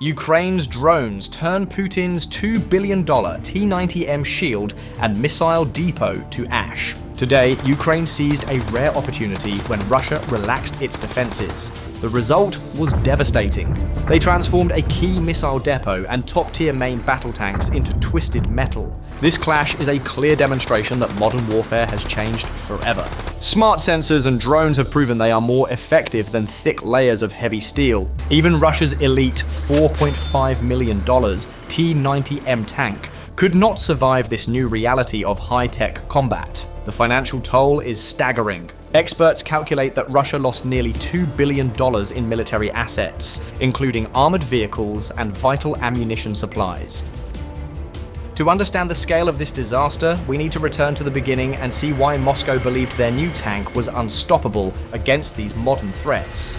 Ukraine's drones turn Putin's $2 billion T-90M shield and missile depot to ash. Today, Ukraine seized a rare opportunity when Russia relaxed its defenses. The result was devastating. They transformed a key missile depot and top-tier main battle tanks into twisted metal. This clash is a clear demonstration that modern warfare has changed forever. Smart sensors and drones have proven they are more effective than thick layers of heavy steel. Even Russia's elite $4.5 million T-90M tank could not survive this new reality of high-tech combat. The financial toll is staggering. Experts calculate that Russia lost nearly $2 billion in military assets, including armored vehicles and vital ammunition supplies. To understand the scale of this disaster, we need to return to the beginning and see why Moscow believed their new tank was unstoppable against these modern threats.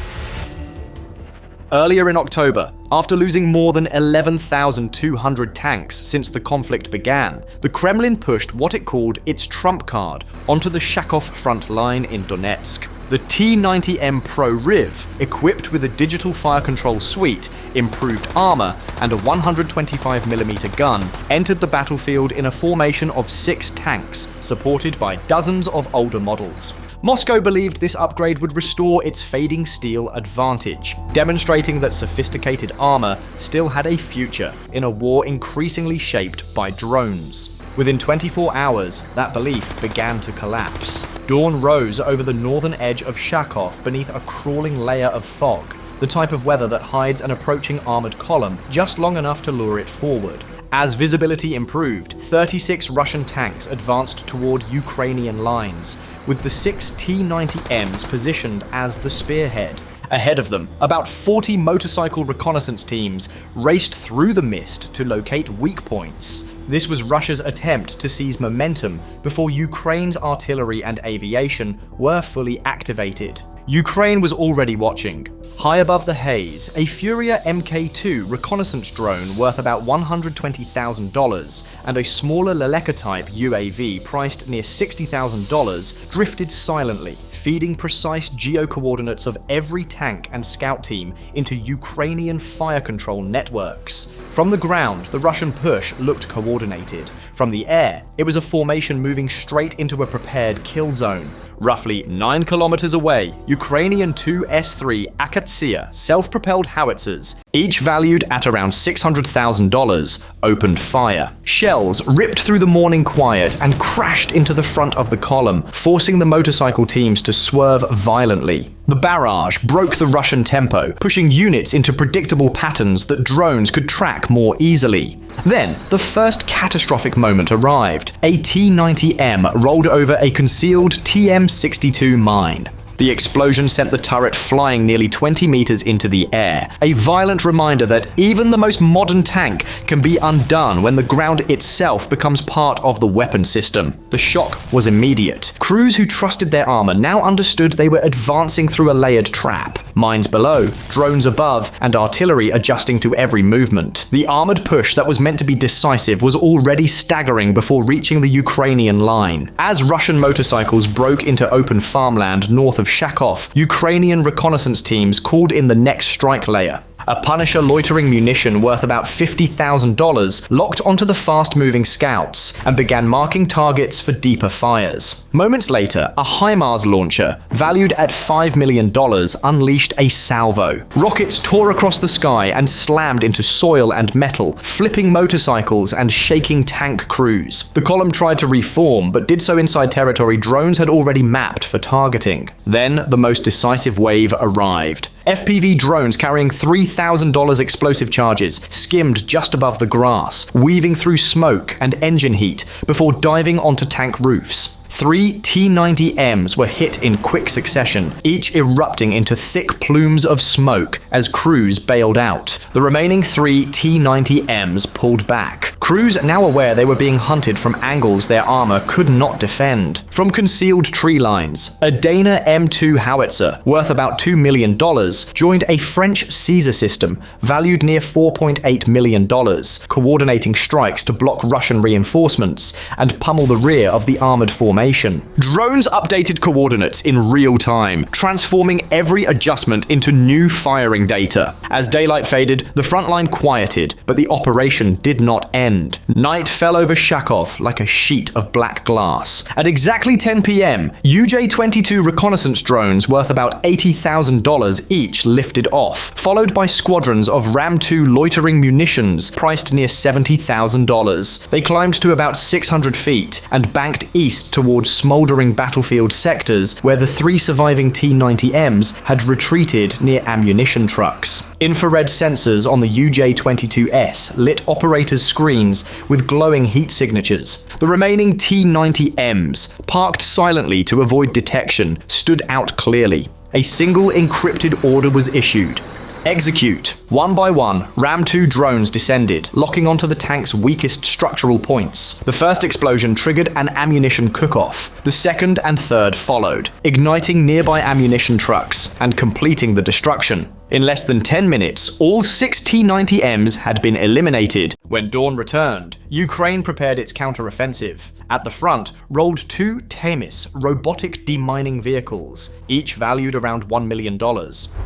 Earlier in October, after losing more than 11,200 tanks since the conflict began, the Kremlin pushed what it called its trump card onto the Shakov front line in Donetsk. The T-90M Pro Riv, equipped with a digital fire control suite, improved armor, and a 125mm gun, entered the battlefield in a formation of 6 tanks, supported by dozens of older models. Moscow believed this upgrade would restore its fading steel advantage, demonstrating that sophisticated armor still had a future in a war increasingly shaped by drones. Within 24 hours, that belief began to collapse. Dawn rose over the northern edge of Shakov beneath a crawling layer of fog, the type of weather that hides an approaching armored column just long enough to lure it forward. As visibility improved, 36 Russian tanks advanced toward Ukrainian lines, with the 6 T-90Ms positioned as the spearhead. Ahead of them, about 40 motorcycle reconnaissance teams raced through the mist to locate weak points. This was Russia's attempt to seize momentum before Ukraine's artillery and aviation were fully activated. Ukraine was already watching. High above the haze, a Furia Mk2 reconnaissance drone worth about $120,000 and a smaller Leleka-type UAV priced near $60,000 drifted silently, feeding precise geo-coordinates of every tank and scout team into Ukrainian fire control networks. From the ground, the Russian push looked coordinated. From the air, it was a formation moving straight into a prepared kill zone. Roughly 9 kilometers away, Ukrainian 2 S-3 Akatsia self-propelled howitzers, each valued at around $600,000, opened fire. Shells ripped through the morning quiet and crashed into the front of the column, forcing the motorcycle teams to swerve violently. The barrage broke the Russian tempo, pushing units into predictable patterns that drones could track more easily. Then, the first catastrophic moment arrived. A T-90M rolled over a concealed TM-62 mine. The explosion sent the turret flying nearly 20 meters into the air, a violent reminder that even the most modern tank can be undone when the ground itself becomes part of the weapon system. The shock was immediate. Crews who trusted their armor now understood they were advancing through a layered trap. Mines below, drones above, and artillery adjusting to every movement. The armored push that was meant to be decisive was already staggering before reaching the Ukrainian line. As Russian motorcycles broke into open farmland north of Shakov, Ukrainian reconnaissance teams called in the next strike layer. A Punisher loitering munition worth about $50,000 locked onto the fast-moving scouts and began marking targets for deeper fires. Moments later, a HIMARS launcher, valued at $5 million, unleashed a salvo. Rockets tore across the sky and slammed into soil and metal, flipping motorcycles and shaking tank crews. The column tried to reform, but did so inside territory drones had already mapped for targeting. Then, the most decisive wave arrived. FPV drones carrying $3,000 explosive charges skimmed just above the grass, weaving through smoke and engine heat before diving onto tank roofs. 3 T-90Ms were hit in quick succession, each erupting into thick plumes of smoke as crews bailed out. The remaining 3 T-90Ms pulled back. Crews now aware they were being hunted from angles their armor could not defend. From concealed tree lines, a Dana M2 howitzer, worth about $2 million, joined a French Caesar system, valued near $4.8 million, coordinating strikes to block Russian reinforcements and pummel the rear of the armored formation. formation. Drones updated coordinates in real time, transforming every adjustment into new firing data. As daylight faded, the front line quieted, but the operation did not end. Night fell over Shakov like a sheet of black glass. At exactly 10 p.m., UJ-22 reconnaissance drones worth about $80,000 each lifted off, followed by squadrons of Ram-2 loitering munitions priced near $70,000. They climbed to about 600 feet and banked east towards smoldering battlefield sectors where the 3 surviving T-90Ms had retreated near ammunition trucks. Infrared sensors on the UJ-22S lit operators' screens with glowing heat signatures. The remaining T-90Ms, parked silently to avoid detection, stood out clearly. A single encrypted order was issued. Execute. One by one, Ram-2 drones descended, locking onto the tank's weakest structural points. The first explosion triggered an ammunition cook-off. The second and third followed, igniting nearby ammunition trucks and completing the destruction. In less than 10 minutes, all 6 T-90Ms had been eliminated. When dawn returned, Ukraine prepared its counteroffensive. At the front rolled 2 HIMARS robotic demining vehicles, each valued around $1 million.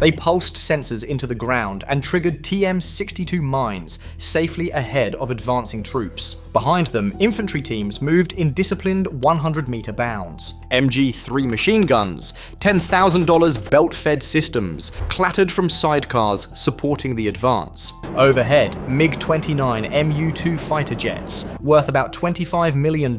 They pulsed sensors into the ground and triggered TM-62 mines safely ahead of advancing troops. Behind them, infantry teams moved in disciplined 100-meter bounds. MG-3 machine guns, $10,000 belt-fed systems, clattered from sidecars supporting the advance. Overhead, MiG-29 Mu-2 fighter jets, worth about $25 million,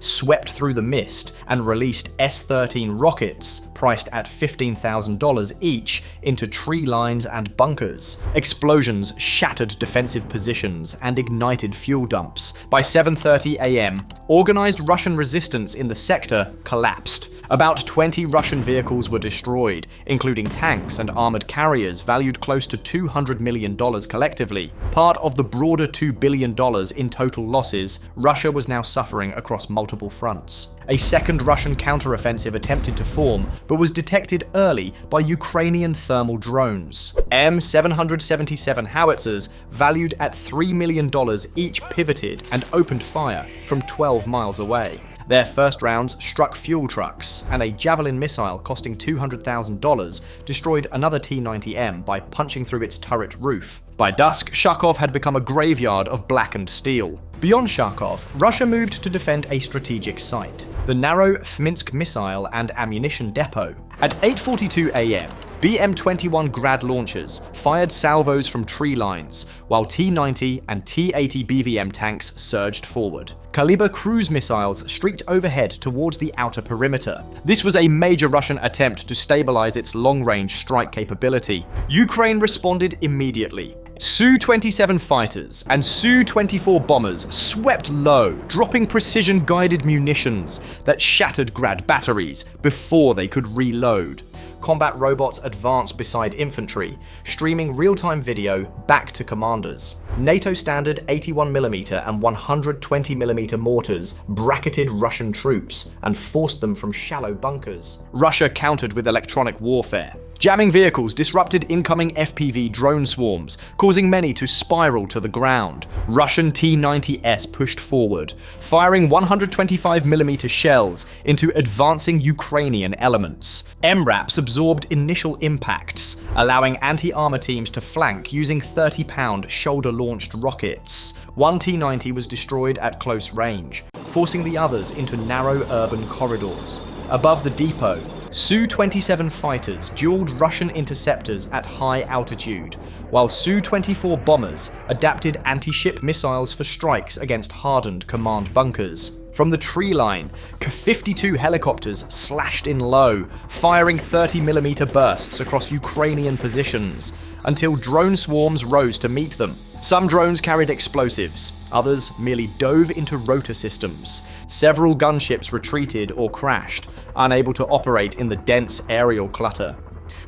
swept through the mist and released S-13 rockets, priced at $15,000 each, into tree lines and bunkers. Explosions shattered defensive positions and ignited fuel dumps. By 7:30 a.m., organized Russian resistance in the sector collapsed. About 20 Russian vehicles were destroyed, including tanks and armored carriers valued close to $200 million collectively. Part of the broader $2 billion in total losses, Russia was now suffering across multiple fronts. A second Russian counteroffensive attempted to form, but was detected early by Ukrainian thermal drones. M777 howitzers, valued at $3 million each, pivoted and opened fire from 12 miles away. Their first rounds struck fuel trucks, and a Javelin missile costing $200,000 destroyed another T-90M by punching through its turret roof. By dusk, Shakov had become a graveyard of blackened steel. Beyond Shakov, Russia moved to defend a strategic site, the narrow Fminsk missile and ammunition depot. At 8:42 a.m., BM-21 Grad launchers fired salvos from tree lines, while T-90 and T-80 BVM tanks surged forward. Kaliber cruise missiles streaked overhead towards the outer perimeter. This was a major Russian attempt to stabilize its long-range strike capability. Ukraine responded immediately. Su-27 fighters and Su-24 bombers swept low, dropping precision-guided munitions that shattered Grad batteries before they could reload. Combat robots advanced beside infantry, streaming real-time video back to commanders. NATO standard 81mm and 120mm mortars bracketed Russian troops and forced them from shallow bunkers. Russia countered with electronic warfare. Jamming vehicles disrupted incoming FPV drone swarms, causing many to spiral to the ground. Russian T-90S pushed forward, firing 125mm shells into advancing Ukrainian elements. MRAPs absorbed initial impacts, allowing anti-armor teams to flank using 30-pound shoulder-launched rockets. One T-90 was destroyed at close range, forcing the others into narrow urban corridors. Above the depot, Su-27 fighters dueled Russian interceptors at high altitude, while Su-24 bombers adapted anti-ship missiles for strikes against hardened command bunkers. From the tree line, Ka-52 helicopters slashed in low, firing 30mm bursts across Ukrainian positions, until drone swarms rose to meet them. Some drones carried explosives, others merely dove into rotor systems. Several gunships retreated or crashed, unable to operate in the dense aerial clutter.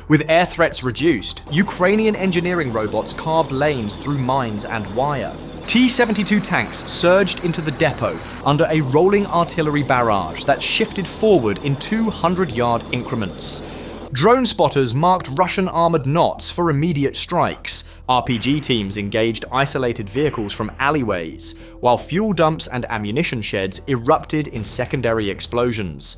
With air threats reduced, Ukrainian engineering robots carved lanes through mines and wire. T-72 tanks surged into the depot under a rolling artillery barrage that shifted forward in 200-yard increments. Drone spotters marked Russian armored knots for immediate strikes. RPG teams engaged isolated vehicles from alleyways, while fuel dumps and ammunition sheds erupted in secondary explosions.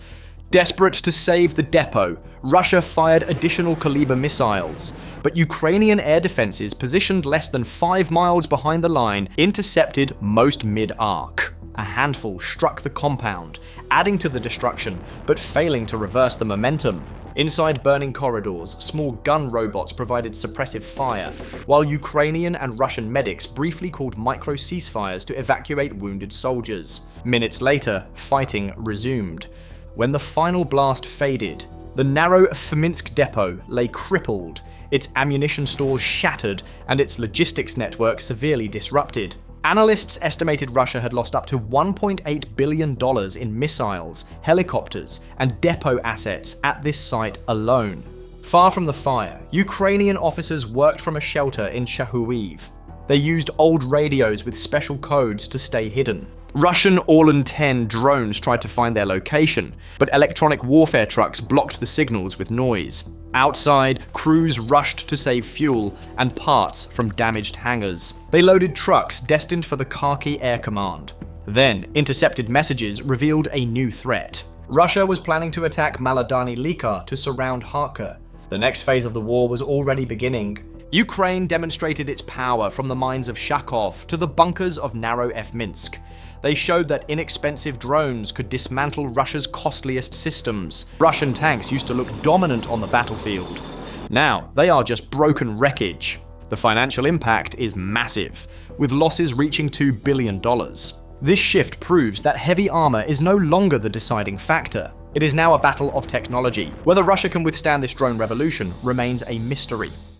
Desperate to save the depot, Russia fired additional Kaliber missiles, but Ukrainian air defenses positioned less than 5 miles behind the line intercepted most mid-arc. A handful struck the compound, adding to the destruction, but failing to reverse the momentum. Inside burning corridors, small gun robots provided suppressive fire, while Ukrainian and Russian medics briefly called micro-ceasefires to evacuate wounded soldiers. Minutes later, fighting resumed. When the final blast faded, the narrow Fominsk depot lay crippled, its ammunition stores shattered, and its logistics network severely disrupted. Analysts estimated Russia had lost up to $1.8 billion in missiles, helicopters, and depot assets at this site alone. Far from the fire, Ukrainian officers worked from a shelter in Shahuiv. They used old radios with special codes to stay hidden. Russian Orlan-10 drones tried to find their location, but electronic warfare trucks blocked the signals with noise. Outside, crews rushed to save fuel and parts from damaged hangars. They loaded trucks destined for the Kharkiv Air Command. Then, intercepted messages revealed a new threat. Russia was planning to attack Maladani Lika to surround Kharkiv. The next phase of the war was already beginning. Ukraine demonstrated its power from the mines of Shakov to the bunkers of Narrow-Minsk. They showed that inexpensive drones could dismantle Russia's costliest systems. Russian tanks used to look dominant on the battlefield. Now, they are just broken wreckage. The financial impact is massive, with losses reaching $2 billion. This shift proves that heavy armor is no longer the deciding factor. It is now a battle of technology. Whether Russia can withstand this drone revolution remains a mystery.